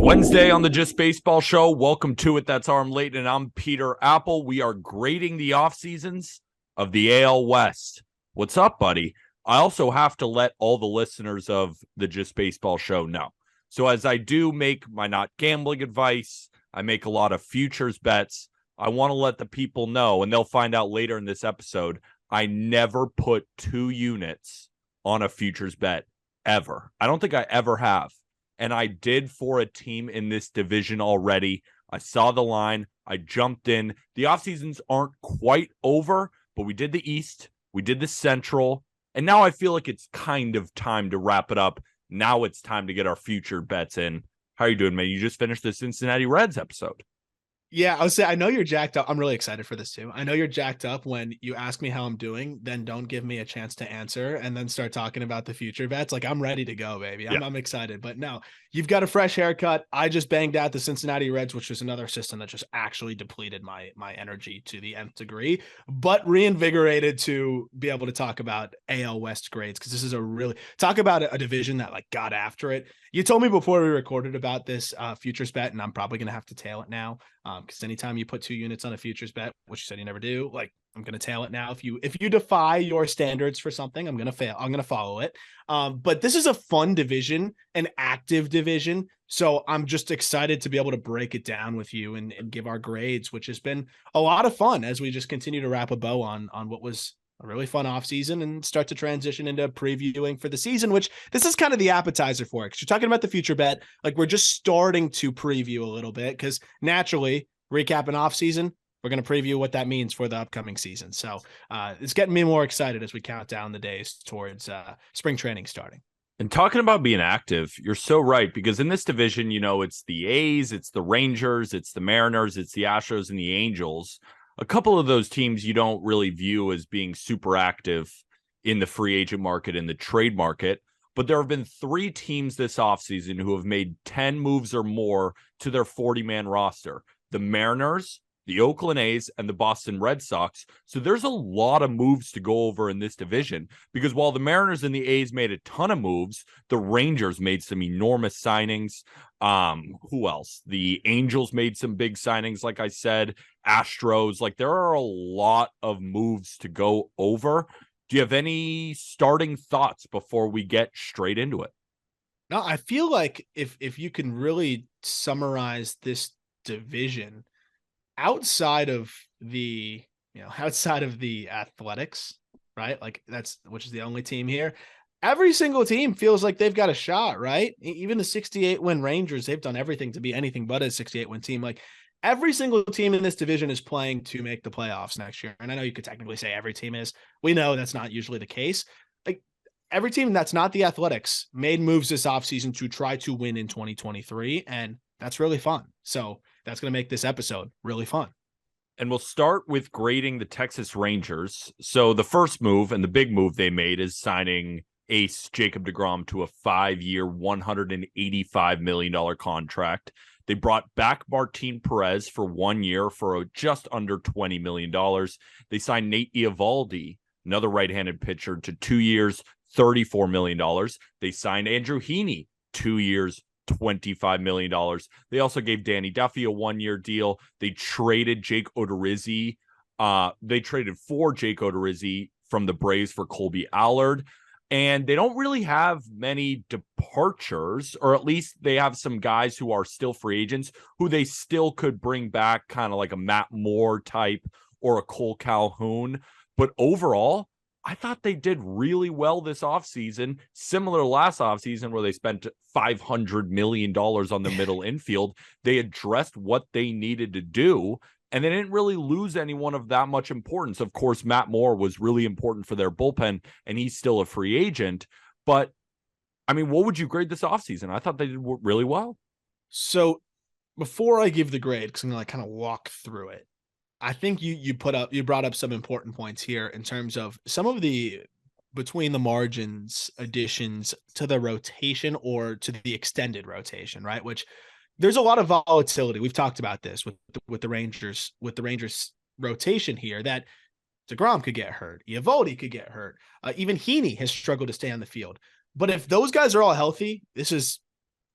Wednesday on the Just Baseball Show. Welcome to it. That's Arm Layton, and I'm Peter Apple. We are grading the off seasons of the AL West. What's up, buddy? I also have to let all the listeners of the Just Baseball Show know. So as I do make my not gambling advice, I make a lot of futures bets. I want to let the people know, and they'll find out later in this episode, I never put 2 units on a futures bet ever. I don't think I ever have. And I did for a team in this division already. I saw the line. I jumped in. The off seasons aren't quite over, but we did the East. We did the Central. And now I feel like it's kind of time to wrap it up. Now it's time to get our future bets in. How are you doing, man? You just finished the Cincinnati Reds episode. Yeah, I would say I know you're jacked up. I'm really excited for this too. I know you're jacked up when you ask me how I'm doing, then don't give me a chance to answer and then start talking about the future bets. Like I'm ready to go, baby. I'm excited. But no, you've got a fresh haircut. I just banged out the Cincinnati Reds, which was another system that just actually depleted my energy to the nth degree, but reinvigorated to be able to talk about AL West grades because this is a really talk about a division that like got after it. You told me before we recorded about this futures bet, and I'm probably going to have to tail it now. Because anytime you put 2 units on a futures bet, which you said you never do, like I'm going to tail it now. If you defy your standards for something, I'm going to fail. I'm going to follow it. But this is a fun division, an active division. So I'm just excited to be able to break it down with you and give our grades, which has been a lot of fun as we just continue to wrap a bow on what was a really fun offseason and start to transition into previewing for the season, which this is kind of the appetizer for it. Because you're talking about the future bet. Like we're just starting to preview a little bit because naturally recapping offseason, we're going to preview what that means for the upcoming season. So it's getting me more excited as we count down the days towards spring training starting. And talking about being active, you're so right, because in this division, you know, it's the A's, it's the Rangers, it's the Mariners, it's the Astros and the Angels. A couple of those teams you don't really view as being super active in the free agent market, in the trade market. But there have been 3 teams this offseason who have made 10 moves or more to their 40-man roster. The Mariners, the Oakland A's, and the Boston Red Sox. So there's a lot of moves to go over in this division because while the Mariners and the A's made a ton of moves, the Rangers made some enormous signings. Who else? The Angels made some big signings, like I said. Astros, like there are a lot of moves to go over. Do you have any starting thoughts before we get straight into it? No, I feel like if you can really summarize this division outside of the Athletics, right? Like which is the only team here. Every single team feels like they've got a shot, right? Even the 68 win Rangers, they've done everything to be anything but a 68 win team. Like every single team in this division is playing to make the playoffs next year. And I know you could technically say every team is. We know that's not usually the case. Like every team that's not the Athletics made moves this offseason to try to win in 2023. And that's really fun. So that's going to make this episode really fun. And we'll start with grading the Texas Rangers. So the first move and the big move they made is signing ace Jacob deGrom to a 5-year, $185 million contract. They brought back Martin Perez for 1 year for just under $20 million. They signed Nate Eovaldi, another right-handed pitcher, to 2 years, $34 million. They signed Andrew Heaney, 2 years, $25 million. They also gave Danny Duffy a 1-year deal. They traded Jake Odorizzi. They traded for Jake Odorizzi from the Braves for Colby Allard. And they don't really have many departures, or at least they have some guys who are still free agents who they still could bring back, kind of like a Matt Moore type or a Cole Calhoun. But overall, I thought they did really well this offseason, similar to last offseason where they spent $500 million on the middle infield. They addressed what they needed to do, and they didn't really lose anyone of that much importance. Of course, Matt Moore was really important for their bullpen, and he's still a free agent. But, I mean, what would you grade this offseason? I thought they did really well. So before I give the grade, because I'm going to kind of walk through it, I think you brought up some important points here in terms of some of the between the margins additions to the rotation or to the extended rotation, right? Which there's a lot of volatility. We've talked about this with the Rangers rotation here, that DeGrom could get hurt. Eovaldi could get hurt. Even Heaney has struggled to stay on the field. But if those guys are all healthy, this is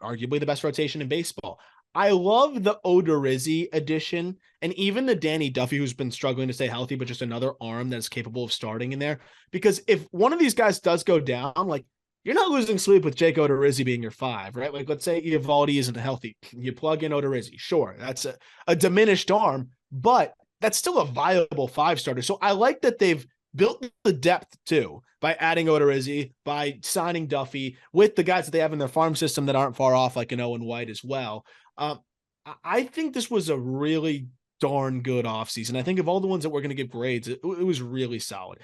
arguably the best rotation in baseball. I love the Odorizzi addition and even the Danny Duffy, who's been struggling to stay healthy, but just another arm that is capable of starting in there. Because if one of these guys does go down, like you're not losing sleep with Jake Odorizzi being your 5, right? Like let's say Eovaldi isn't healthy. You plug in Odorizzi. Sure, that's a diminished arm, but that's still a viable 5 starter. So I like that they've built the depth too by adding Odorizzi, by signing Duffy with the guys that they have in their farm system that aren't far off, like an Owen White as well. I think this was a really darn good offseason. I think of all the ones that we're going to give grades, it was really solid.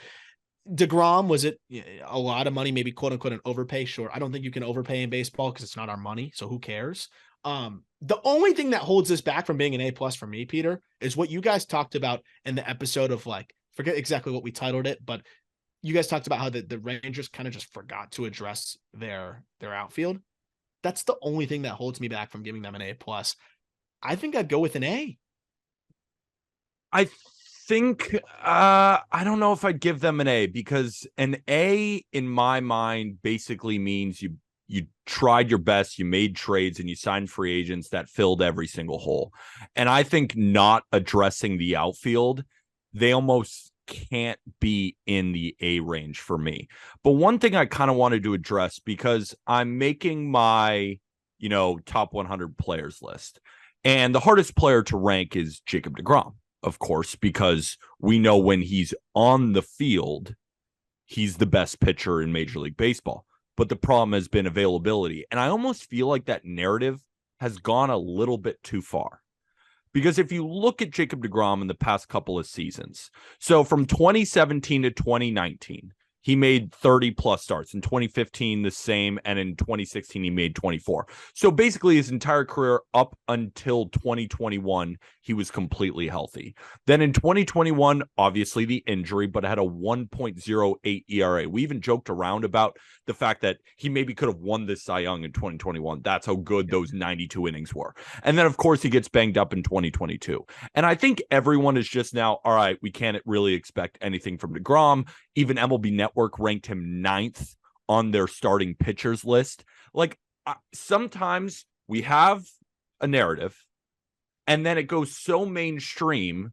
DeGrom, was it a lot of money, maybe quote unquote an overpay? Sure. I don't think you can overpay in baseball because it's not our money. So who cares? The only thing that holds this back from being an A+ for me, Peter, is what you guys talked about in the episode of like, forget exactly what we titled it, but you guys talked about how the Rangers kind of just forgot to address their outfield. That's the only thing that holds me back from giving them an A+. I think I'd go with an A. I think I don't know if I'd give them an A, because an A in my mind basically means you tried your best, you made trades, and you signed free agents that filled every single hole. And I think not addressing the outfield, they almost can't be in the A range for me. But one thing I kind of wanted to address, because I'm making my, top 100 players list, and the hardest player to rank is Jacob deGrom, of course, because we know when he's on the field, he's the best pitcher in Major League Baseball. But the problem has been availability. And I almost feel like that narrative has gone a little bit too far. Because if you look at Jacob deGrom in the past couple of seasons, so from 2017 to 2019, he made 30 plus starts. In 2015, the same. And in 2016, he made 24. So basically his entire career up until 2021, he was completely healthy. Then in 2021, obviously the injury, but had a 1.08 ERA. We even joked around about the fact that he maybe could have won this Cy Young in 2021. That's how good those 92 innings were. And then, of course, he gets banged up in 2022. And I think everyone is just now, all right, we can't really expect anything from deGrom. Even MLB Network ranked him 9th on their starting pitchers list. Like, sometimes we have a narrative, and then it goes so mainstream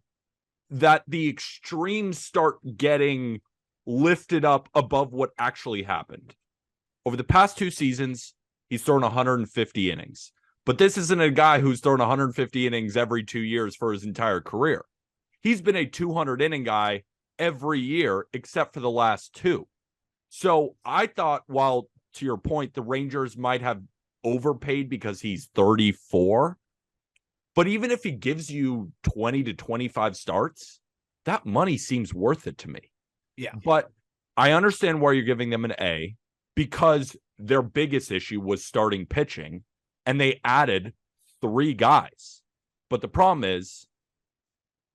that the extremes start getting lifted up above what actually happened. Over the past 2 seasons, he's thrown 150 innings. But this isn't a guy who's thrown 150 innings every 2 years for his entire career. He's been a 200-inning guy every year except for the last 2. So I thought, while to your point, the Rangers might have overpaid because he's 34, but even if he gives you 20 to 25 starts, that money seems worth it to me. Yeah. But I understand why you're giving them an A, because their biggest issue was starting pitching, and they added 3 guys. But the problem is,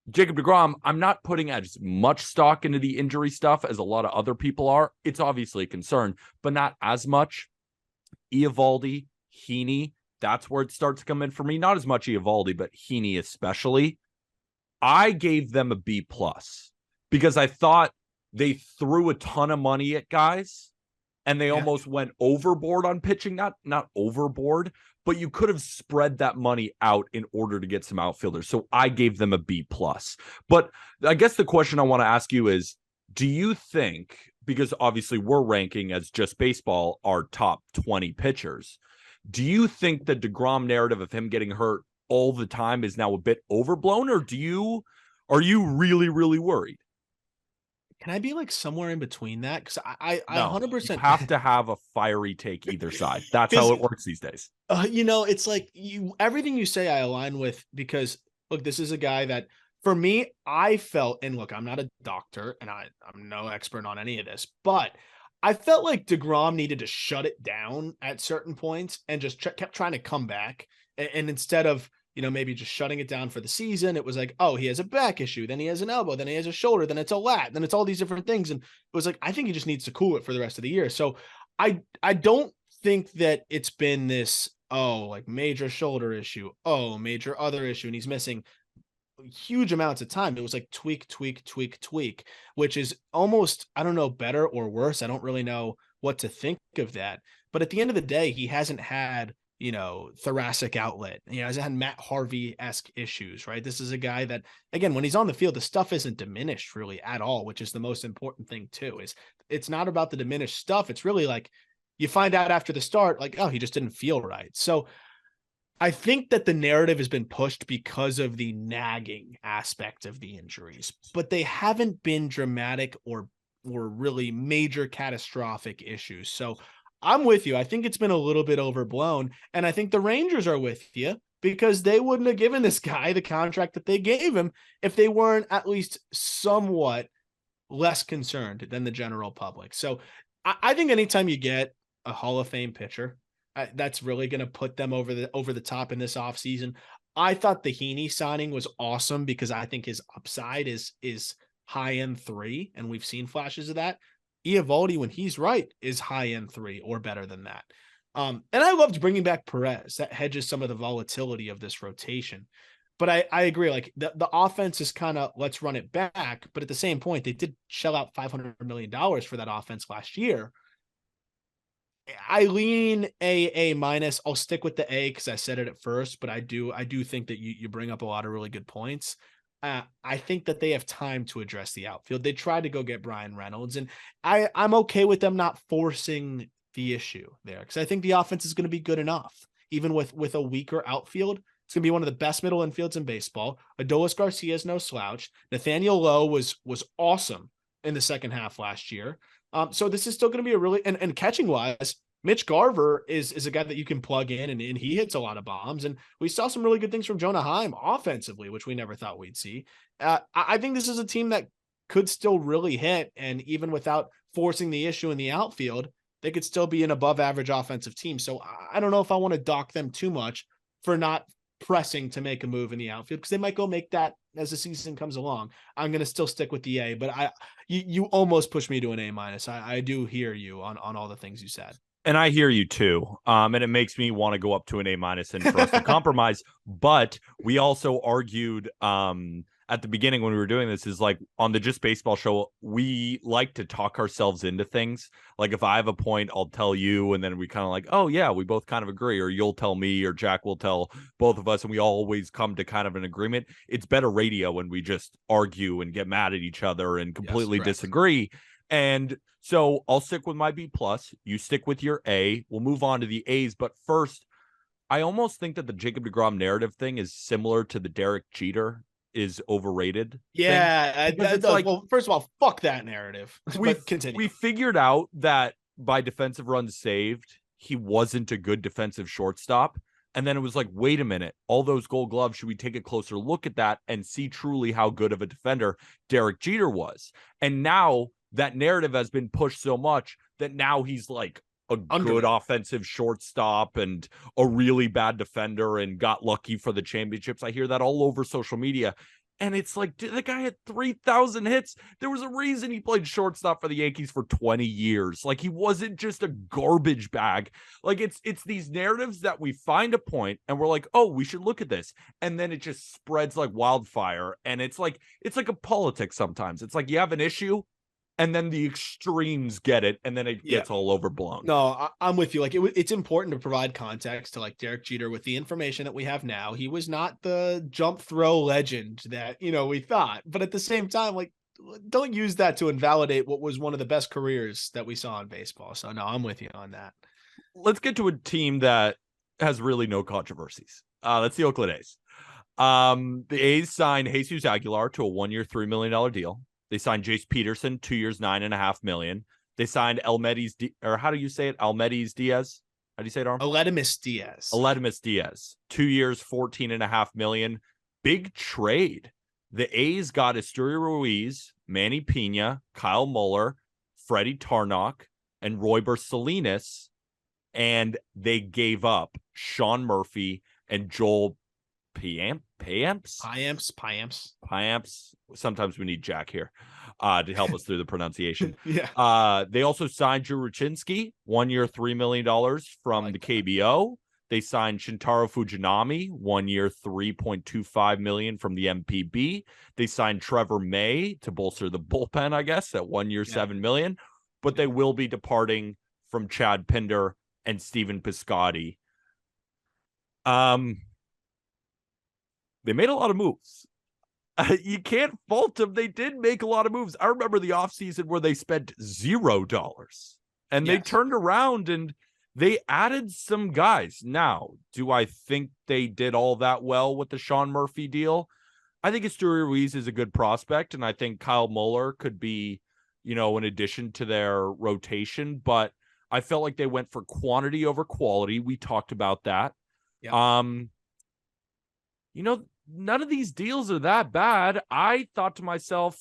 Jacob deGrom, I'm not putting as much stock into the injury stuff as a lot of other people are. It's obviously a concern, but not as much. Eovaldi, Heaney, that's where it starts to come in for me. Not as much Eovaldi, but Heaney especially. I gave them a B+, because I thought they threw a ton of money at guys, and they almost went overboard on pitching. Not overboard, but you could have spread that money out in order to get some outfielders. So I gave them a B+. But I guess the question I want to ask you is, do you think, because obviously we're ranking as just baseball our top 20 pitchers, do you think the deGrom narrative of him getting hurt all the time is now a bit overblown, or are you really, really worried? Can I be like somewhere in between that? Because I No, 100% you have to have a fiery take either side. That's how it works these days. It's like everything you say I align with, because look, this is a guy that for me, I felt, and look, I'm not a doctor and I'm no expert on any of this, but I felt like deGrom needed to shut it down at certain points and just kept trying to come back. And instead of, maybe just shutting it down for the season, it was like, oh, he has a back issue, then he has an elbow, then he has a shoulder, then it's a lat, then it's all these different things. And it was like, I think he just needs to cool it for the rest of the year. So I don't think that it's been this, like major shoulder issue, major other issue, and he's missing huge amounts of time. It was like tweak, which is almost, I don't know, better or worse. I don't really know what to think of that. But at the end of the day, he hasn't had, thoracic outlet. Hasn't had Matt Harvey-esque issues, right? This is a guy that, again, when he's on the field, the stuff isn't diminished really at all, which is the most important thing too. Is it's not about the diminished stuff. It's really like you find out after the start, like, oh, he just didn't feel right. So I think that the narrative has been pushed because of the nagging aspect of the injuries, but they haven't been dramatic or really major catastrophic issues. So I'm with you. I think it's been a little bit overblown. And I think the Rangers are with you because they wouldn't have given this guy the contract that they gave him if they weren't at least somewhat less concerned than the general public. So I think anytime you get a Hall of Fame pitcher, that's really going to put them over the top in this offseason. I thought the Heaney signing was awesome because I think his upside is high end 3, and we've seen flashes of that. Eovaldi, when he's right, is high end 3 or better than that. And I loved bringing back Perez. That hedges some of the volatility of this rotation. But I agree. Like the offense is kind of, let's run it back. But at the same point, they did shell out $500 million for that offense last year. I lean A minus. I'll stick with the A because I said it at first, but I do think that you bring up a lot of really good points. I think that they have time to address the outfield. They tried to go get Brian Reynolds, and I'm okay with them not forcing the issue there because I think the offense is going to be good enough, even with a weaker outfield. It's going to be one of the best middle infields in baseball. Adolis Garcia is no slouch. Nathaniel Lowe was awesome in the second half last year. So this is still going to be a really and catching wise, Mitch Garver is a guy that you can plug in and he hits a lot of bombs. And we saw some really good things from Jonah Heim offensively, which we never thought we'd see. I think this is a team that could still really hit. And even without forcing the issue in the outfield, they could still be an above average offensive team. So I don't know if I want to dock them too much for not pressing to make a move in the outfield because they might go make that as the season comes along. I'm going to still stick with the A, but you almost pushed me to an A minus. I do hear you on all the things you said. And I hear you too. And it makes me want to go up to an A minus and for us to compromise. But we also argued at the beginning when we were doing this is like on the Just Baseball show, we like to talk ourselves into things. Like if I have a point, I'll tell you. And then we kind of like, oh yeah, we both kind of agree. Or you'll tell me or Jack will tell both of us. And we always come to kind of an agreement. It's better radio when we just argue and get mad at each other and completely disagree. And so I'll stick with my B plus. You stick with your A. We'll move on to the A's. But first, I almost think that the Jacob deGrom narrative thing is similar to the Derek Jeter is overrated. Yeah. It's like, well, first of all, fuck that narrative. But continue. We figured out that by defensive runs saved, he wasn't a good defensive shortstop. And then it was like, wait a minute, all those Gold Gloves, should we take a closer look at that and see truly how good of a defender Derek Jeter was? And now that narrative has been pushed so much that now he's like a good offensive shortstop and a really bad defender and got lucky for the championships. I hear that all over social media. And it's like, dude, the guy had 3,000 hits. There was a reason he played shortstop for the Yankees for 20 years. Like he wasn't just a garbage bag. Like it's these narratives that we find a point and we're like, oh, we should look at this. And then it just spreads like wildfire. And it's like a politics sometimes. It's like you have an issue and then the extremes get it, and then it gets all overblown. No, I'm with you. Like it's important to provide context to like Derek Jeter with the information that we have now. He was not the jump throw legend that we thought, but at the same time, like don't use that to invalidate what was one of the best careers that we saw in baseball. So no, I'm with you on that. Let's get to a team that has really no controversies. That's the Oakland A's. The A's signed Jesus Aguilar to a 1-year, $3 million deal. They signed Jace Peterson, 2 years, $9.5 million. They signed Almedis, or how do you say it? Almedis Diaz? How do you say it, Arm? Aledmus Diaz. Aledmus Diaz, 2 years, $14.5 million. Big trade. The A's got Esturio Ruiz, Manny Pena, Kyle Muller, Freddie Tarnok, and Royber Salinas, and they gave up Sean Murphy and Joel Payamps. Sometimes we need Jack here to help us through the pronunciation. They also signed Drew Rucinski, 1 year, $3 million from the KBO. They signed Shintaro Fujinami, 1 year, $3.25 million from the MPB. They signed Trevor May to bolster the bullpen, I guess, at 1 year, $7 million. But they will be departing from Chad Pinder and Steven Piscotty. Um, they made a lot of moves. You can't fault them. They did make a lot of moves. I remember the offseason where they spent $0 and they Yes. turned around and they added some guys. Now, do I think they did all that well with the Sean Murphy deal? I think Asturi Ruiz is a good prospect, and I think Kyle Muller could be, an addition to their rotation, but I felt like they went for quantity over quality. We talked about that. Yep. None of these deals are that bad. I thought to myself,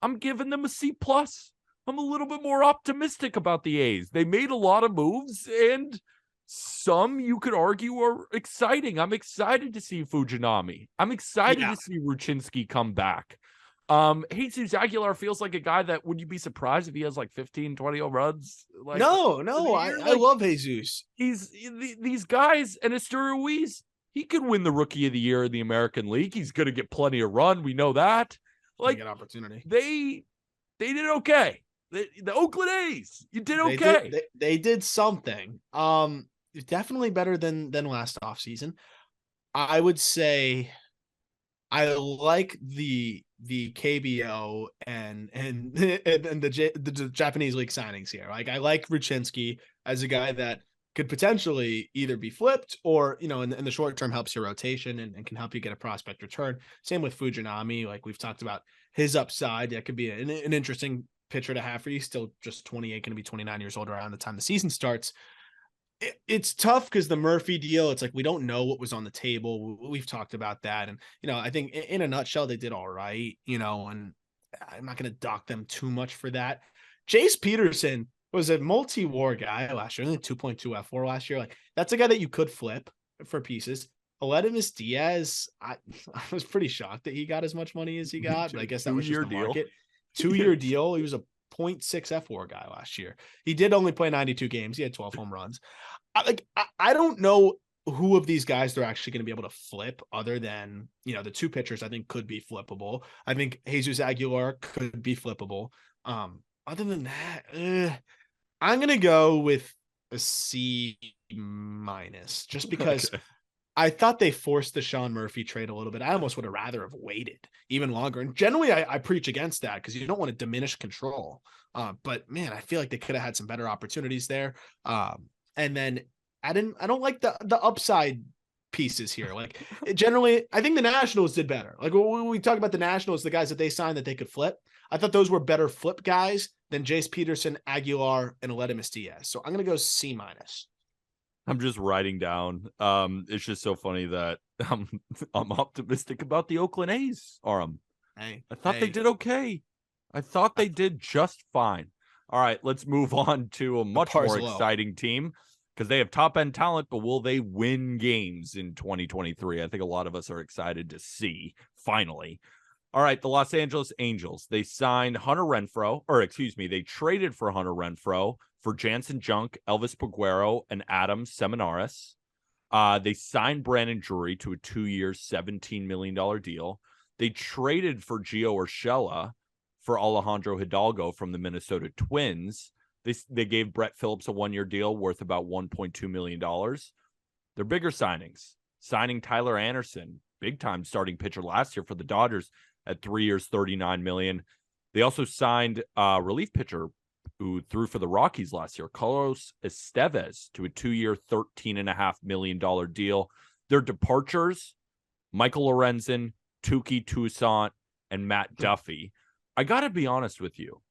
I'm giving them a C plus. I'm a little bit more optimistic about the A's. They made a lot of moves, and some you could argue are exciting. I'm excited to see Fujinami. I'm excited to see Ruchinski come back. Jesus Aguilar feels like a guy that, would you be surprised if he has like 15, 20 home runs? Like, no, I love Jesus. These guys, and Asturi Ruiz, he could win the Rookie of the Year in the American League. He's going to get plenty of run. We know that. Like, get opportunity. They did okay. The Oakland A's, you did okay. They did something. Definitely better than last offseason. I would say I like the KBO and the Japanese league signings here. Like, I like Ruchinski as a guy that could potentially either be flipped or, in the short term helps your rotation and can help you get a prospect return. Same with Fujinami. Like we've talked about his upside. That could be an interesting pitcher to have for you. Still just 28, going to be 29 years old around the time the season starts. It's tough because the Murphy deal, it's like we don't know what was on the table. We've talked about that. And, I think in a nutshell, they did all right, and I'm not going to dock them too much for that. Jace Peterson was a multi-war guy last year, only 2.2 F4 last year. Like, that's a guy that you could flip for pieces. Aledmus Diaz, I was pretty shocked that he got as much money as he got, but I guess that was just the market. 2-year deal. He was a 0.6 F4 guy last year. He did only play 92 games. He had 12 home runs. I don't know who of these guys they're actually going to be able to flip other than, the two pitchers I think could be flippable. I think Jesus Aguilar could be flippable. Other than that, I'm going to go with a C minus just because I thought they forced the Sean Murphy trade a little bit. I almost would have rather have waited even longer. And generally I preach against that because you don't want to diminish control. But man, I feel like they could have had some better opportunities there. And then I don't like the upside pieces here. Like, generally, I think the Nationals did better. Like, when we talk about the Nationals, the guys that they signed that they could flip, I thought those were better flip guys than Jace Peterson, Aguilar, and Aledmus Diaz. So I'm going to go C minus. I'm just writing down. It's just so funny that I'm optimistic about the Oakland A's. I thought they did okay. I thought they did just fine. All right, let's move on to a much more exciting team because they have top-end talent, but will they win games in 2023? I think a lot of us are excited to see, finally. All right, the Los Angeles Angels. They signed they traded for Hunter Renfroe for Jansen Junk, Elvis Peguero, and Adam Seminaris. They signed Brandon Drury to a 2-year, $17 million deal. They traded for Gio Urshela for Alejandro Hidalgo from the Minnesota Twins. They gave Brett Phillips a 1-year deal worth about $1.2 million. Their bigger signings, signing Tyler Anderson, big-time starting pitcher last year for the Dodgers at 3 years, $39 million. They also signed a relief pitcher who threw for the Rockies last year, Carlos Estevez, to a 2-year, $13.5 million deal. Their departures, Michael Lorenzen, Touki Toussaint, and Matt Duffy. I got to be honest with you.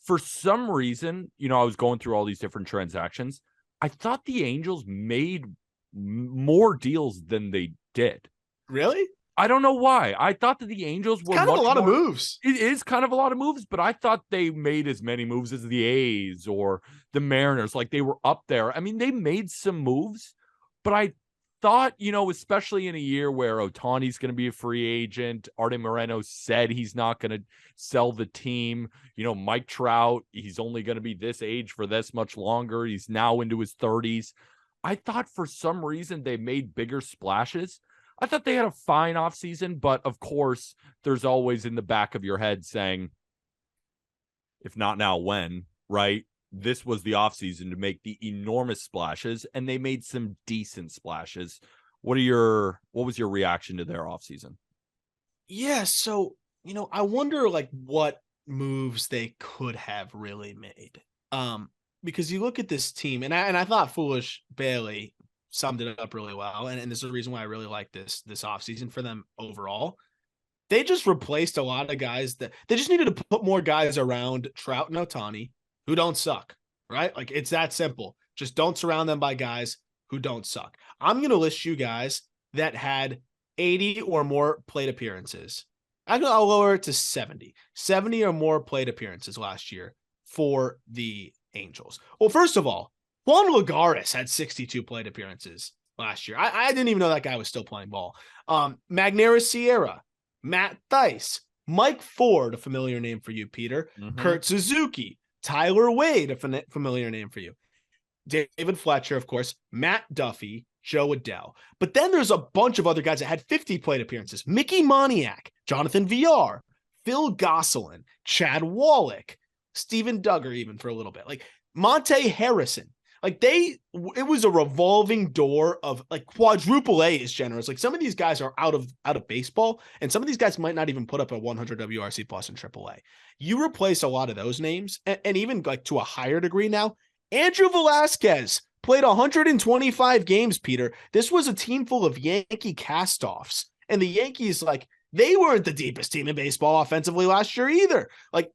For some reason, I was going through all these different transactions. I thought the Angels made more deals than they did. Really? I don't know why. I thought that the Angels were kind of a lot of moves. It is kind of a lot of moves, but I thought they made as many moves as the A's or the Mariners. Like, they were up there. I mean, they made some moves, but I thought, especially in a year where Ohtani's going to be a free agent, Arte Moreno said he's not going to sell the team. Mike Trout, he's only going to be this age for this much longer. He's now into his 30s. I thought for some reason they made bigger splashes. I thought they had a fine offseason, but of course, there's always in the back of your head saying, if not now, when, right? This was the offseason to make the enormous splashes, and they made some decent splashes. What was your reaction to their offseason? Yeah, so, I wonder like what moves they could have really made. Because you look at this team, and I thought Foolish Bailey summed it up really well, and this is the reason why I really like this offseason for them overall. They just replaced a lot of guys that they just needed to put more guys around Trout and Otani who don't suck, right? Like it's that simple. Just don't surround them by guys who don't suck. I'm going to list you guys that had 80 or more plate appearances. I'll lower it to 70. 70 or more plate appearances last year for the Angels. Well, first of all, Juan Lagares had 62 plate appearances last year. I didn't even know that guy was still playing ball. Magneuris Sierra, Matt Thaiss, Mike Ford, a familiar name for you, Peter, Kurt Suzuki, Tyler Wade, a familiar name for you, David Fletcher, of course, Matt Duffy, Joe Adell. But then there's a bunch of other guys that had 50 plate appearances. Mickey Moniak, Jonathan VR, Phil Gosselin, Chad Wallach, Steven Duggar even for a little bit. Like Monte Harrison. Like it was a revolving door of like quadruple A is generous. Like some of these guys are out of baseball, and some of these guys might not even put up a 100 WRC plus in triple A. You replace a lot of those names, and even like to a higher degree now, Andrew Velasquez played 125 games, Peter. This was a team full of Yankee castoffs. And the Yankees, like, they weren't the deepest team in baseball offensively last year either. Like,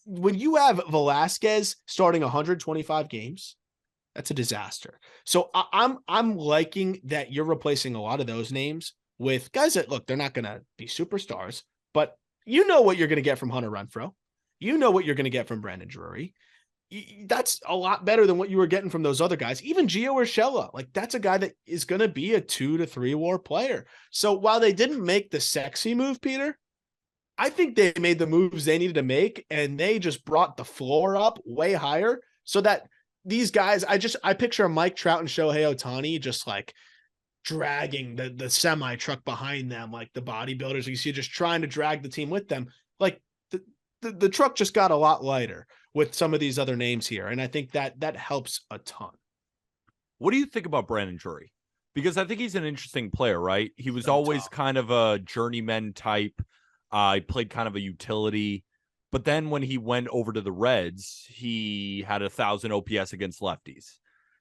when you have Velasquez starting 125 games, that's a disaster. So I'm liking that you're replacing a lot of those names with guys that, look, they're not going to be superstars, but you know what you're going to get from Hunter Renfroe. You know what you're going to get from Brandon Drury. That's a lot better than what you were getting from those other guys. Even Gio Urshela, like that's a guy that is going to be a 2 to 3 WAR player. So while they didn't make the sexy move, Peter, I think they made the moves they needed to make, and they just brought the floor up way higher so that these guys, I picture Mike Trout and Shohei Ohtani just like dragging the semi truck behind them, like the bodybuilders you see just trying to drag the team with them. Like the truck just got a lot lighter with some of these other names here. And I think that helps a ton. What do you think about Brandon Drury? Because I think he's an interesting player, right? He was So always tough. kind of a journeyman type. He played kind of a utility. But then when he went over to the Reds, he had 1,000 OPS against lefties.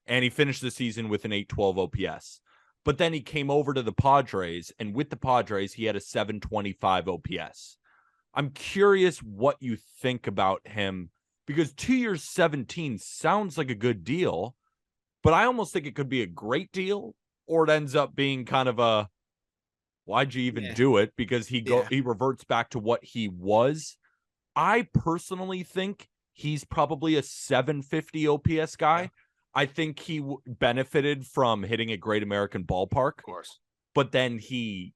And he finished the season with an 812 OPS. But then he came over to the Padres, and with the Padres, he had a 725 OPS. I'm curious what you think about him, because 2 years 17 sounds like a good deal, but I almost think it could be a great deal, or it ends up being kind of a, why'd you even do it? Because he reverts back to what he was. I personally think he's probably a 750 OPS guy. Yeah. I think he benefited from hitting at Great American Ballpark. Of course. But then he,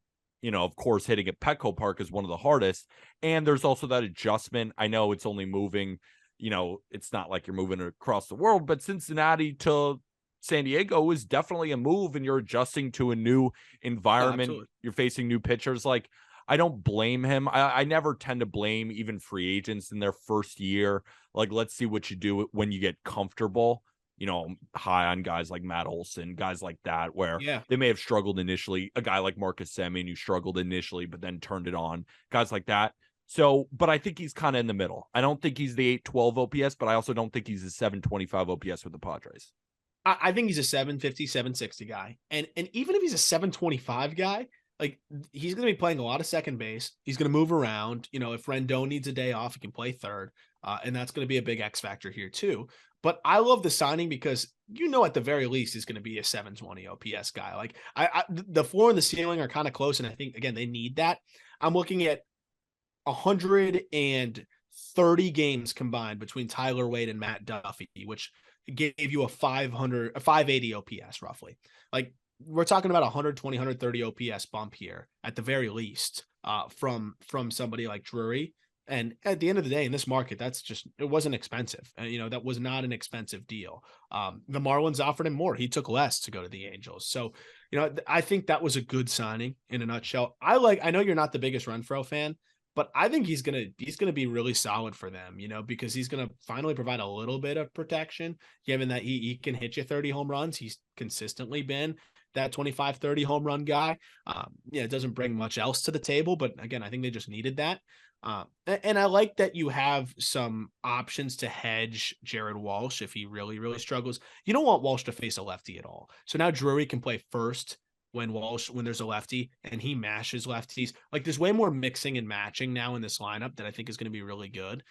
of course, hitting at Petco Park is one of the hardest. And there's also that adjustment. I know it's only moving, it's not like you're moving across the world, but Cincinnati to San Diego is definitely a move, and you're adjusting to a new environment. Oh, you're facing new pitchers. Like, I don't blame him. I never tend to blame even free agents in their first year. Like, let's see what you do when you get comfortable. High on guys like Matt Olson, guys like that, where they may have struggled initially. A guy like Marcus Semien who struggled initially, but then turned it on. Guys like that. So, but I think he's kind of in the middle. I don't think he's the 812 OPS, but I also don't think he's a 725 OPS with the Padres. I think he's a 750, 760 guy. And even if he's a 725 guy, like he's going to be playing a lot of second base. He's going to move around. If Rendon needs a day off, he can play third. And that's going to be a big X factor here too. But I love the signing because, at the very least, he's going to be a 720 OPS guy. Like the floor and the ceiling are kind of close. And I think, again, they need that. I'm looking at 130 games combined between Tyler Wade and Matt Duffy, which gave you a 580 OPS roughly. Like we're talking about 120, 130 OPS bump here at the very least from somebody like Drury. And at the end of the day, in this market, it wasn't expensive. And, that was not an expensive deal. The Marlins offered him more. He took less to go to the Angels. So, I think that was a good signing in a nutshell. I know you're not the biggest Renfroe fan, but I think he's gonna be really solid for them, because he's gonna finally provide a little bit of protection, given that he can hit you 30 home runs. He's consistently been that 25, 30 home run guy. It doesn't bring much else to the table, but again, I think they just needed that. And I like that you have some options to hedge Jared Walsh if he really, really struggles. You don't want Walsh to face a lefty at all. So now Drury can play first when there's a lefty and he mashes lefties. Like there's way more mixing and matching now in this lineup that I think is going to be really good.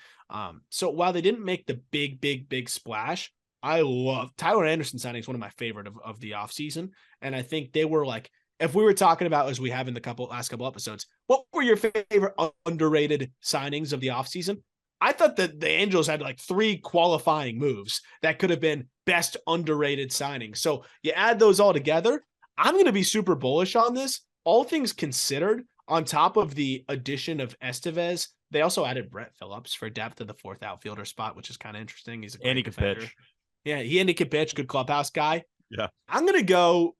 So while they didn't make the big splash, I love Tyler Anderson signing is one of my favorite of the offseason. And I think they were like, if we were talking about, as we have in the last couple episodes, what were your favorite underrated signings of the offseason? I thought that the Angels had like 3 qualifying moves that could have been best underrated signings. So you add those all together, I'm going to be super bullish on this. All things considered, on top of the addition of Estevez, they also added Brett Phillips for depth of the 4th outfielder spot, which is kind of interesting. He's a great defender. Pitch. Yeah, he can pitch, good clubhouse guy. Yeah. I'm gonna go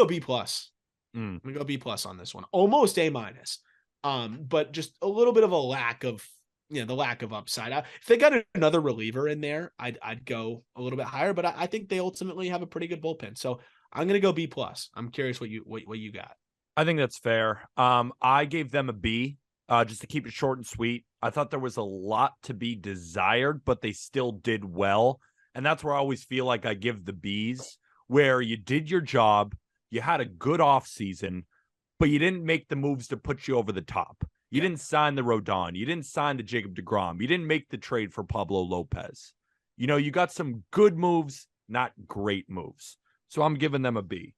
B plus. I'm gonna go B plus on this one. Almost A minus. But just a little bit of a lack of the lack of upside. If they got another reliever in there, I'd go a little bit higher, but I think they ultimately have a pretty good bullpen. So I'm gonna go B plus. I'm curious what you got. I think that's fair. I gave them a B, just to keep it short and sweet. I thought there was a lot to be desired, but they still did well. And that's where I always feel like I give the Bs, where you did your job, you had a good offseason, but you didn't make the moves to put you over the top. You didn't sign the Rodon. You didn't sign the Jacob deGrom. You didn't make the trade for Pablo Lopez. You got some good moves, not great moves. So I'm giving them a B.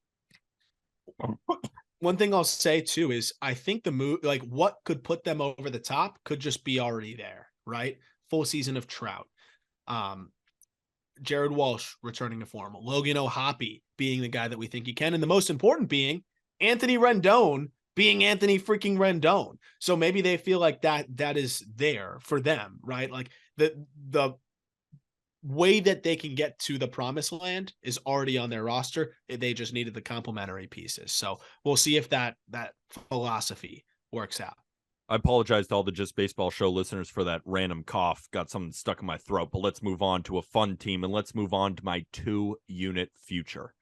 One thing I'll say too is I think the move, like what could put them over the top could just be already there, right? Full season of Trout. Jared Walsh returning to form, Logan O'Hoppe being the guy that we think he can, and the most important being Anthony Rendon being Anthony freaking Rendon. So maybe they feel like that is there for them, right? Like the way that they can get to the promised land is already on their roster. They just needed the complementary pieces. So we'll see if that philosophy works out. I apologize to all the Just Baseball Show listeners for that random cough. Got something stuck in my throat, but let's move on to a fun team, and let's move on to my 2-unit future.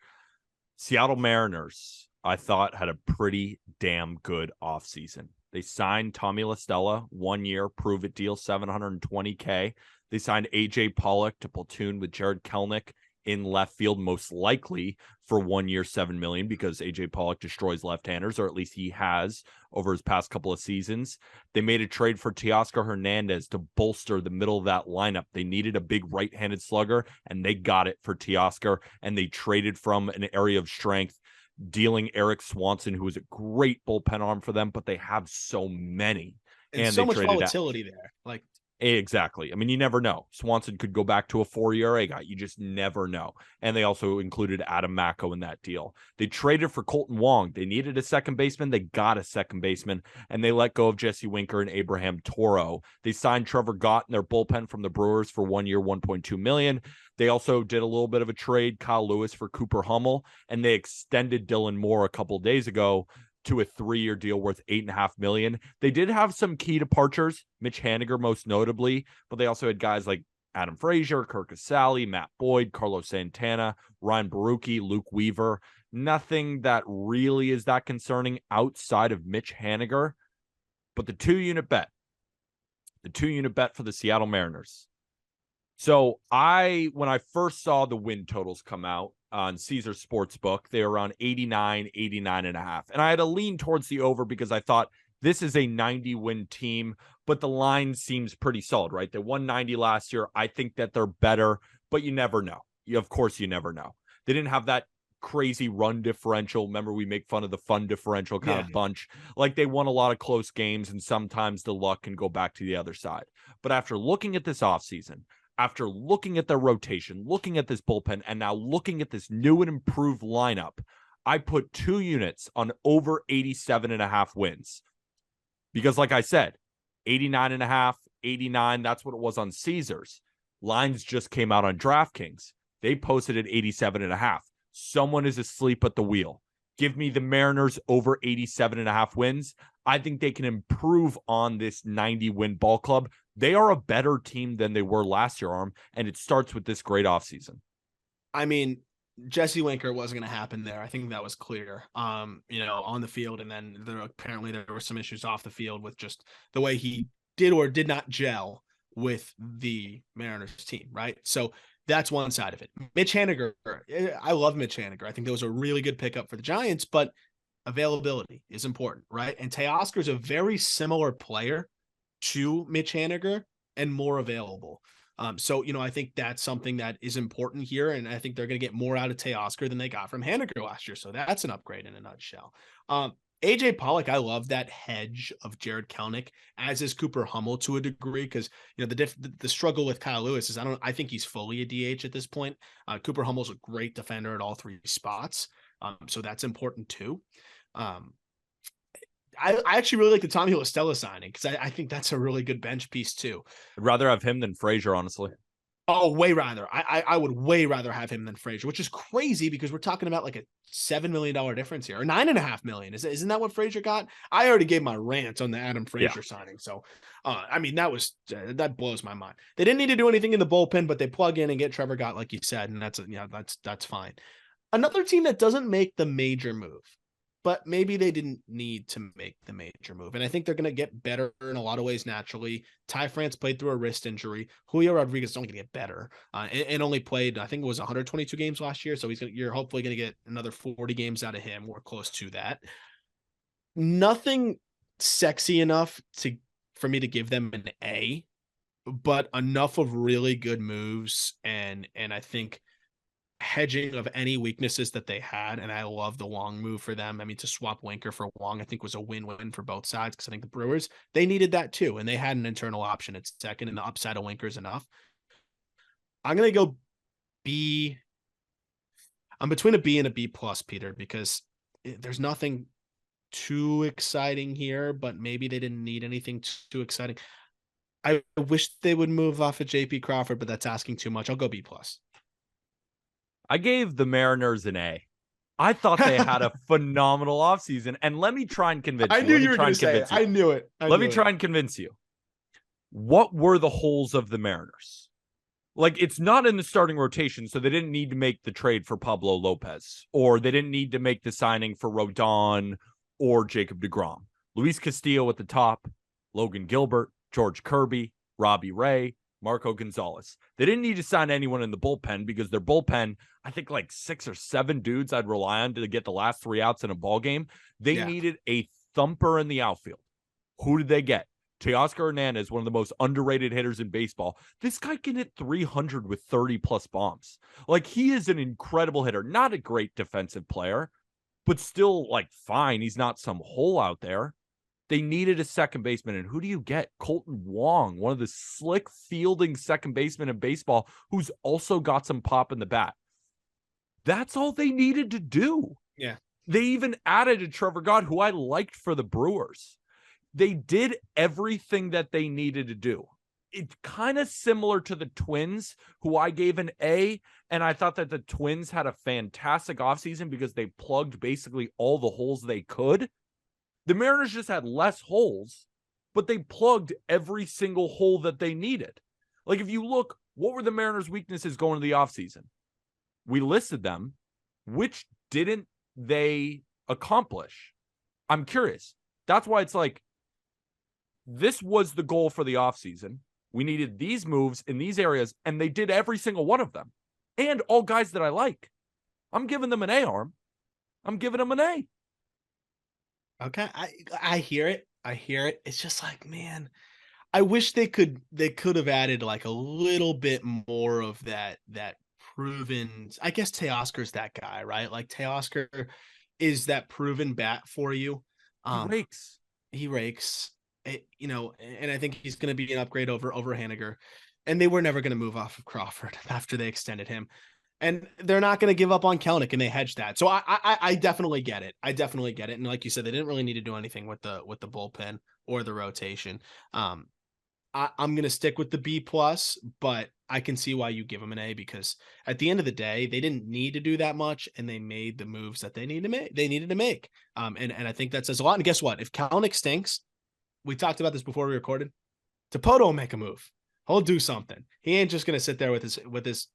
Seattle Mariners, I thought, had a pretty damn good offseason. They signed Tommy La Stella, 1-year prove-it deal, $720K. They signed A.J. Pollock to platoon with Jared Kelenic in left field, most likely for 1 year, $7 million, because A.J. Pollock destroys left-handers, or at least he has over his past couple of seasons. They made a trade for Teoscar Hernandez to bolster the middle of that lineup. They needed a big right-handed slugger, and they got it for Teoscar, and they traded from an area of strength, dealing Eric Swanson, who is a great bullpen arm for them, but they have so many. And so much volatility there. Like, exactly. I mean, you never know. Swanson could go back to a 4 ERA guy. You just never know. And they also included Adam Macko in that deal. They traded for Colton Wong. They needed a second baseman. They got a second baseman, and they let go of Jesse Winker and Abraham Toro. They signed Trevor Gott in their bullpen from the Brewers for 1 year, $1.2 million. They also did a little bit of a trade, Kyle Lewis for Cooper Hummel, and they extended Dylan Moore a couple days ago to a 3-year deal worth $8.5 million. They did have some key departures, Mitch Haniger most notably, but they also had guys like Adam Frazier, Kirk Casale, Matt Boyd, Carlos Santana, Ryan Barucki, Luke Weaver. Nothing that really is that concerning outside of Mitch Haniger. But the 2-unit bet for the Seattle Mariners. So when I first saw the win totals come out on Caesar Sportsbook, they were around 89 and a half. And I had to lean towards the over because I thought this is a 90-win team, but the line seems pretty solid, right? They won 90 last year. I think that they're better, but you never know. Of course, you never know. They didn't have that crazy run differential. Remember, we make fun of the fun differential kind of bunch. Like, they won a lot of close games, and sometimes the luck can go back to the other side. But after looking at this offseason, after looking at their rotation, looking at this bullpen, and now looking at this new and improved lineup, I put 2 units on over 87 and a half wins. Because like I said, 89 and a half, 89, that's what it was on Caesars. Lines just came out on DraftKings. They posted at 87 and a half. Someone is asleep at the wheel. Give me the Mariners over 87 and a half wins. I think they can improve on this 90-win ball club. They are a better team than they were last year, Arm, and it starts with this great offseason. I mean, Jesse Winker wasn't going to happen there. I think that was clear, on the field. And then apparently there were some issues off the field with just the way he did or did not gel with the Mariners team, right? So that's one side of it. Mitch Haniger, I love Mitch Haniger. I think that was a really good pickup for the Giants, but availability is important, right? And Teoscar is a very similar player to Mitch Haniger and more available. So, I think that's something that is important here. And I think they're going to get more out of Teoscar than they got from Haniger last year. So that's an upgrade in a nutshell. AJ Pollock, I love that hedge of Jared Kelenic, as is Cooper Hummel to a degree, because the struggle with Kyle Lewis is I think he's fully a DH at this point. Cooper Hummel's a great defender at all three spots, so that's important too. I actually really like the Tommy La Stella signing, because I think that's a really good bench piece too. I'd rather have him than Frazier, honestly. Oh, way rather. I would way rather have him than Frazier, which is crazy because we're talking about like a $7 million difference here, or $9.5 million. Isn't that what Frazier got? I already gave my rant on the Adam Frazier signing. So, that blows my mind. They didn't need to do anything in the bullpen, but they plug in and get Trevor Gott, like you said, and that's fine. Another team that doesn't make the major move, but maybe they didn't need to make the major move. And I think they're going to get better in a lot of ways naturally. Ty France played through a wrist injury. Julio Rodriguez is only going to get better and only played, I think it was 122 games last year. So you're hopefully going to get another 40 games out of him, or close to that. Nothing sexy enough for me to give them an A, but enough of really good moves. And I think hedging of any weaknesses that they had. And I love the Wong move for them. I mean, to swap Winker for Wong, I think was a win-win for both sides, because I think the Brewers, they needed that too. And they had an internal option at second, and the upside of Winker is enough. I'm going to go B. I'm between a B and a B plus, Peter, because there's nothing too exciting here, but maybe they didn't need anything too exciting. I wish they would move off of JP Crawford, but that's asking too much. I'll go B plus. I gave the Mariners an A. I thought they had a phenomenal offseason. And let me try and convince you. I knew you were going to say it. I knew it. Let me try and convince you. What were the holes of the Mariners? Like, it's not in the starting rotation, so they didn't need to make the trade for Pablo Lopez, or they didn't need to make the signing for Rodon or Jacob deGrom. Luis Castillo at the top, Logan Gilbert, George Kirby, Robbie Ray, Marco Gonzalez. They didn't need to sign anyone in the bullpen, because their bullpen, I think like 6 or 7 dudes I'd rely on to get the last 3 outs in a ball game. They needed a thumper in the outfield. Who did they get? Teoscar Hernandez, one of the most underrated hitters in baseball. This guy can hit 300 with 30-plus bombs. Like, he is an incredible hitter. Not a great defensive player, but still, like, fine. He's not some hole out there. They needed a second baseman, and who do you get? Colton Wong, one of the slick fielding second basemen in baseball, who's also got some pop in the bat. That's all they needed to do. Yeah. They even added a Trevor Gott, who I liked for the Brewers. They did everything that they needed to do. It's kind of similar to the Twins, who I gave an A, and I thought that the Twins had a fantastic offseason because they plugged basically all the holes they could. The Mariners just had less holes, but they plugged every single hole that they needed. Like, if you look, what were the Mariners' weaknesses going into the offseason? We listed them. Which didn't they accomplish? I'm curious. That's why it's like, this was the goal for the offseason. We needed these moves in these areas, and they did every single one of them. And all guys that I like. I'm giving them an A, Arm. I'm giving them an A. Okay. I hear it. It's just like, man, I wish they could have added like a little bit more of that proven. I guess Teoscar's that guy, right? Like, Teoscar is that proven bat for you. He rakes. And I think he's going to be an upgrade over Haniger. And they were never going to move off of Crawford after they extended him. And they're not going to give up on Kelenic, and they hedged that. So I definitely get it. And like you said, they didn't really need to do anything with the bullpen or the rotation. I'm going to stick with the B plus, but I can see why you give them an A, because at the end of the day, they didn't need to do that much, and they made the moves that they needed to make. And I think that says a lot. And guess what? If Kelenic stinks, we talked about this before we recorded, Dipoto will make a move. He'll do something. He ain't just going to sit there with his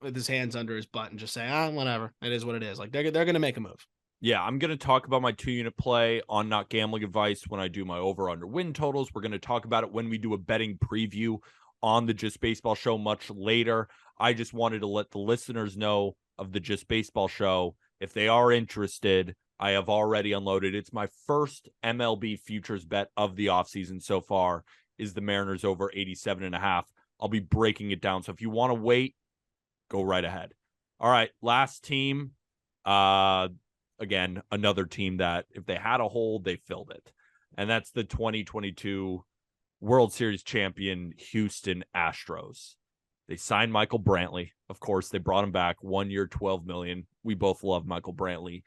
with his hands under his butt and just say, whatever, it is what it is. Like they're going to make a move. Yeah, I'm going to talk about my 2-unit play on Not Gambling Advice when I do my over-under win totals. We're going to talk about it when we do a betting preview on the Just Baseball Show much later. I just wanted to let the listeners know of the Just Baseball Show. If they are interested, I have already unloaded. It's my first MLB futures bet of the offseason so far is the Mariners over 87.5. I'll be breaking it down. So if you want to wait, go right ahead. All right, last team. Again, another team that if they had a hole, they filled it. And that's the 2022 World Series champion Houston Astros. They signed Michael Brantley. Of course, they brought him back 1 year, $12 million. We both love Michael Brantley.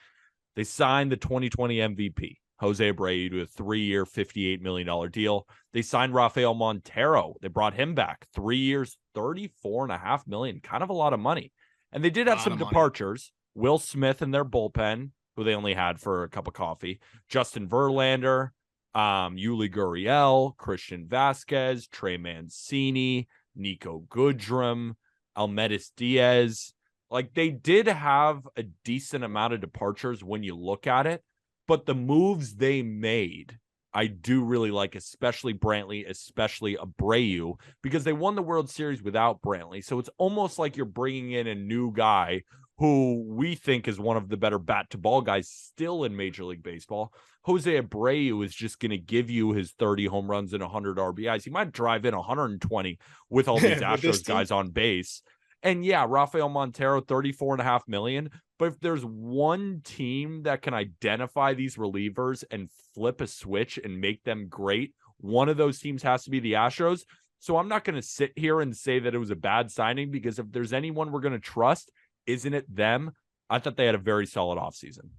They signed the 2020 MVP, Jose Abreu, to a 3-year, $58 million deal. They signed Rafael Montero. They brought him back 3 years, $34.5 million. Kind of a lot of money. And they did have some departures. Will Smith in their bullpen, who they only had for a cup of coffee. Justin Verlander, Yuli Gurriel, Christian Vasquez, Trey Mancini, Nico Goodrum, Almeida Diaz. Like, they did have a decent amount of departures when you look at it, but the moves they made, I do really like, especially Brantley, especially Abreu, because they won the World Series without Brantley. So it's almost like you're bringing in a new guy who we think is one of the better bat-to-ball guys still in Major League Baseball. Jose Abreu is just going to give you his 30 home runs and 100 RBIs. He might drive in 120 with all these Astros guys on base. And yeah, Rafael Montero, $34.5 million. But if there's one team that can identify these relievers and flip a switch and make them great, one of those teams has to be the Astros. So I'm not going to sit here and say that it was a bad signing, because if there's anyone we're going to trust, isn't it them? I thought they had a very solid offseason.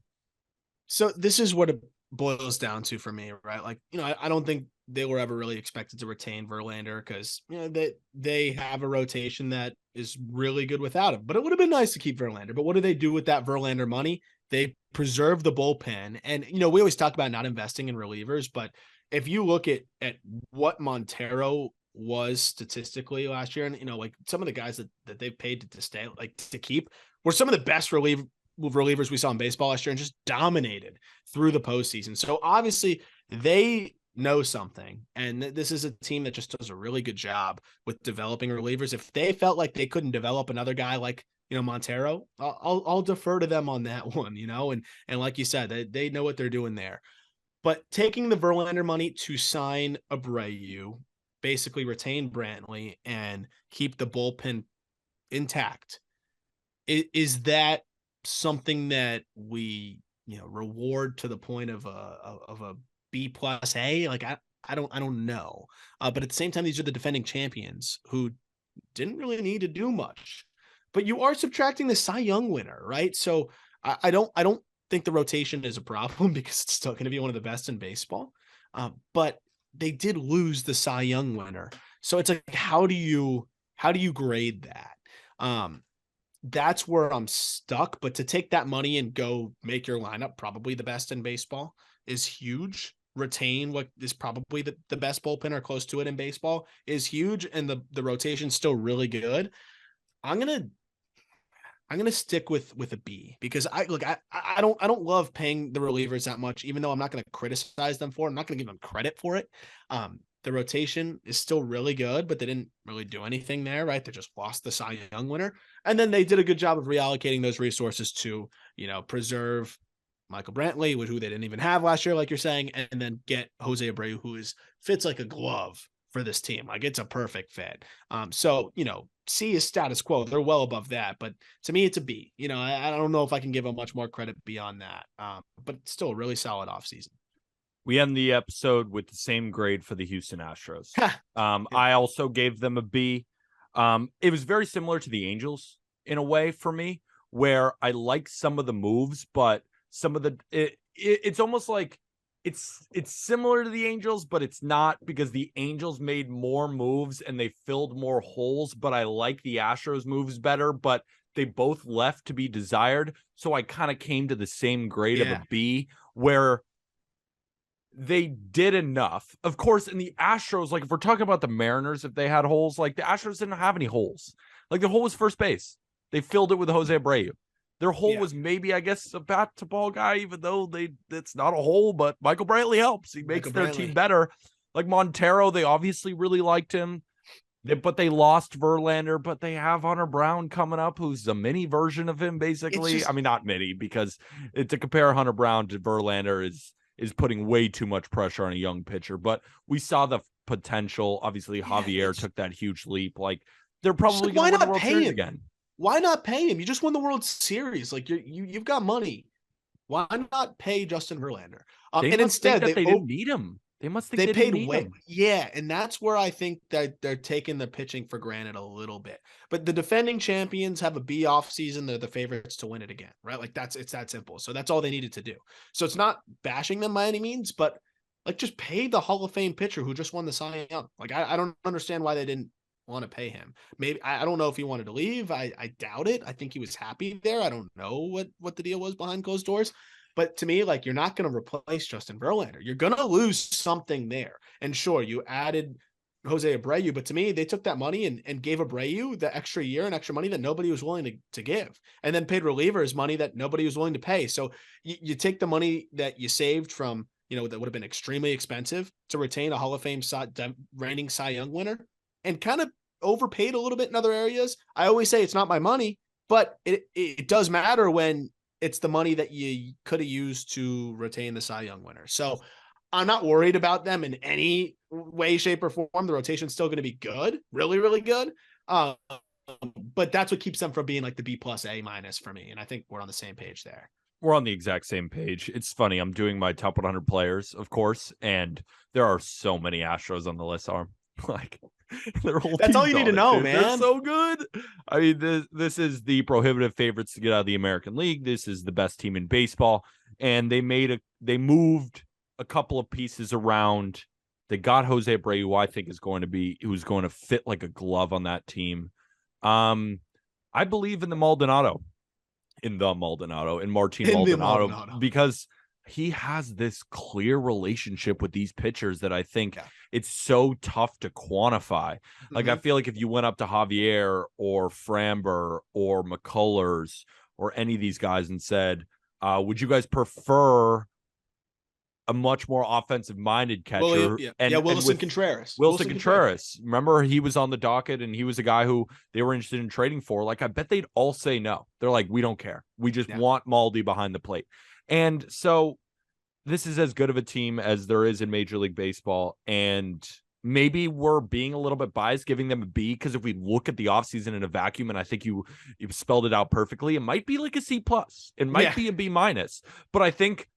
So this is what it boils down to for me, right? Like, I don't think they were ever really expected to retain Verlander because, they have a rotation that is really good without him. But it would have been nice to keep Verlander. But what do they do with that Verlander money? They preserve the bullpen. And, we always talk about not investing in relievers. But if you look at what Montero was statistically last year, and like some of the guys that they've paid to stay, like to keep, were some of the best relievers we saw in baseball last year, and just dominated through the postseason. So obviously they know something, and this is a team that just does a really good job with developing relievers. If they felt like they couldn't develop another guy like Montero, I'll defer to them on that one. And like you said, they know what they're doing there. But taking the Verlander money to sign Abreu, basically retain Brantley and keep the bullpen intact, is that something that we reward to the point of a B plus A? Like I don't know, but at the same time, these are the defending champions who didn't really need to do much. But you are subtracting the Cy Young winner, right? So I don't think the rotation is a problem, because it's still going to be one of the best in baseball. But they did lose the Cy Young winner. So it's like, how do you grade that? That's where I'm stuck. But to take that money and go make your lineup probably the best in baseball is huge. Retain what is probably the best bullpen or close to it in baseball is huge. And the rotation's still really good. I'm gonna stick with a B, because I don't love paying the relievers that much, even though I'm not gonna criticize them for it. I'm not gonna give them credit for it. The rotation is still really good, but they didn't really do anything there, right? They just lost the Cy Young winner. And then they did a good job of reallocating those resources to, preserve Michael Brantley, who they didn't even have last year, like you're saying, and then get Jose Abreu, who fits like a glove for this team. Like, it's a perfect fit. So, C is status quo. They're well above that, but to me, it's a B. I don't know if I can give them much more credit beyond that. But still a really solid offseason. We end the episode with the same grade for the Houston Astros. I also gave them a B. It was very similar to the Angels in a way for me, where I like some of the moves, but some of it's almost like it's similar to the Angels, but it's not, because the Angels made more moves and they filled more holes. But I like the Astros moves better, but they both left to be desired. So I kind of came to the same grade of a B, where they did enough. Of course, in the Astros, like if we're talking about the Mariners, if they had holes, like the Astros didn't have any holes. Like the hole was first base. They filled it with Jose Abreu. Their hole Yeah. was maybe, I guess, a bat to ball guy, even though it's not a hole, but Michael Brantley helps. He makes their team better. Like Montero, they obviously really liked him. But they lost Verlander, but they have Hunter Brown coming up, who's a mini version of him, basically. I mean, not mini, because to compare Hunter Brown to Verlander is putting way too much pressure on a young pitcher. But we saw the potential. Obviously, Javier took that huge leap. Like, they're probably going to win the World Series again. Why not pay him? You just won the World Series. Like, you've got money. Why not pay Justin Verlander? And instead, they didn't need him. They must think they paid way. Him. Yeah, and that's where I think that they're taking the pitching for granted a little bit. But the defending champions have a B offseason. They're the favorites to win it again, right? Like, it's that simple. So that's all they needed to do. So it's not bashing them by any means, but like, just pay the Hall of Fame pitcher who just won the Cy Young. Like, I don't understand why they didn't want to pay him. Maybe I don't know if he wanted to leave. I doubt it. I think he was happy there. I don't know what the deal was behind closed doors. But to me, like, you're not going to replace Justin Verlander. You're going to lose something there. And sure, you added Jose Abreu, but to me, they took that money and gave Abreu the extra year and extra money that nobody was willing to give, and then paid relievers money that nobody was willing to pay. So you take the money that you saved from, that would have been extremely expensive to retain a Hall of Fame reigning Cy Young winner, and kind of overpaid a little bit in other areas. I always say it's not my money, but it does matter when it's the money that you could have used to retain the Cy Young winner. So I'm not worried about them in any way, shape, or form. The rotation's still going to be good, really, really good. But that's what keeps them from being like the B+ A- for me. And I think we're on the same page there. We're on the exact same page. It's funny. I'm doing my top 100 players, of course, and there are so many Astros on the list. Like, that's all you need to know, man. They're so good. I mean, this is the prohibitive favorites to get out of the American League. This is the best team in baseball, and they moved a couple of pieces around. They got Jose Abreu, who I think who's going to fit like a glove on that team. I believe in Maldonado, in Martin Maldonado, because he has this clear relationship with these pitchers that I think it's so tough to quantify. Like, I feel like if you went up to Javier or Framber or McCullers or any of these guys and said, would you guys prefer a much more offensive-minded catcher? Wilson Contreras. Wilson Contreras. Remember, he was on the docket, and he was a guy who they were interested in trading for. Like, I bet they'd all say no. They're like, we don't care. We just want Maldi behind the plate. And so this is as good of a team as there is in Major League Baseball. And maybe we're being a little bit biased giving them a B, because if we look at the offseason in a vacuum, and I think you've spelled it out perfectly, it might be like a C+. It might be a B-. But I think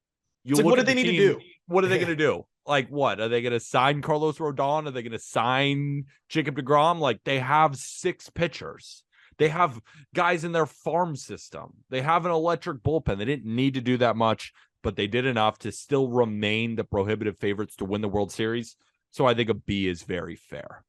what do they need to do? What are they going to do? Like, what? Are they going to sign Carlos Rodon? Are they going to sign Jacob deGrom? Like, they have 6 pitchers. They have guys in their farm system. They have an electric bullpen. They didn't need to do that much, but they did enough to still remain the prohibitive favorites to win the World Series. So I think a B is very fair.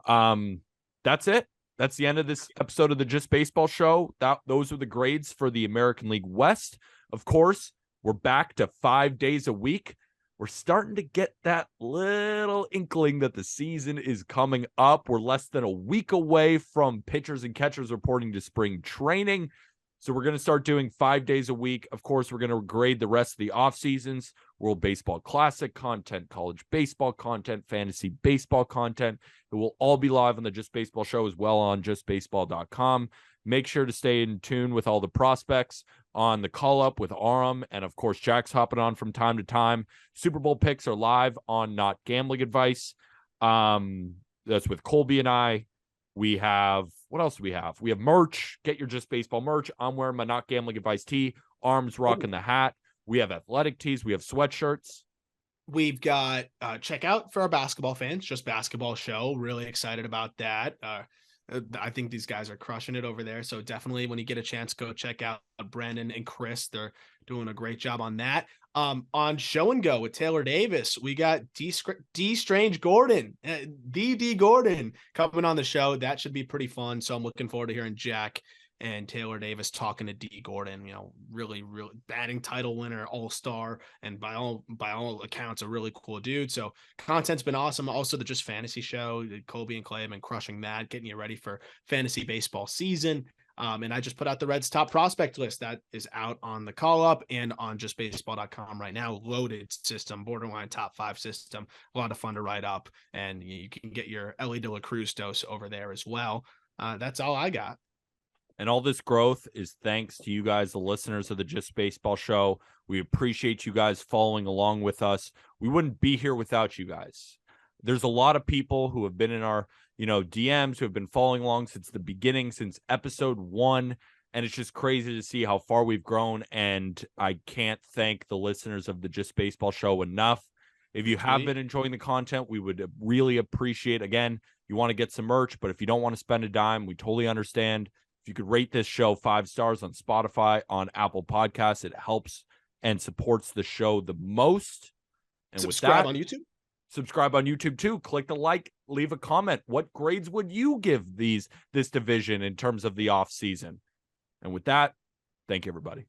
That's it. That's the end of this episode of the Just Baseball Show. Those are the grades for the American League West. Of course, we're back to 5 days a week. We're starting to get that little inkling that the season is coming up. We're less than a week away from pitchers and catchers reporting to spring training. So we're going to start doing 5 days a week. Of course, we're going to grade the rest of the off seasons, World Baseball Classic content, college baseball content, fantasy baseball content. It will all be live on the Just Baseball Show as well on justbaseball.com. Make sure to stay in tune with all the prospects on the call up with Aram. And of course, Jack's hopping on from time to time. Super Bowl picks are live on Not Gambling Advice. That's with Colby and I. We have, what else do we have? We have merch. Get your Just Baseball merch. I'm wearing my Not Gambling Advice tee. Arms rocking the hat. We have athletic tees. We have sweatshirts. We've got checkout for our basketball fans, Just Basketball Show. Really excited about that. I think these guys are crushing it over there. So definitely when you get a chance, go check out Brandon and Chris. They're doing a great job on that. On Show and Go with Taylor Davis, we got D Strange Gordon, D Gordon coming on the show. That should be pretty fun. So I'm looking forward to hearing Jack and Taylor Davis talking to D Gordon, really, really batting title winner, all-star, and by all accounts, a really cool dude. So content's been awesome. Also the Just Fantasy Show, Colby and Clay have been crushing that, getting you ready for fantasy baseball season. And I just put out the Reds top prospect list that is out on the call up and on justbaseball.com right now. Loaded system, borderline top 5 system. A lot of fun to write up, and you can get your Ellie De La Cruz dose over there as well. That's all I got. And all this growth is thanks to you guys, the listeners of the Just Baseball Show. We appreciate you guys following along with us. We wouldn't be here without you guys. There's a lot of people who have been in our, DMs, who have been following along since the beginning, since episode 1. And it's just crazy to see how far we've grown. And I can't thank the listeners of the Just Baseball Show enough. If you have been enjoying the content, we would really appreciate, again, you want to get some merch, but if you don't want to spend a dime, we totally understand. If you could rate this show 5 stars on Spotify, on Apple Podcasts, it helps and supports the show the most. And subscribe with that, on YouTube. Subscribe on YouTube too. Click the like, leave a comment. What grades would you give this division in terms of the off season? And with that, thank you, everybody.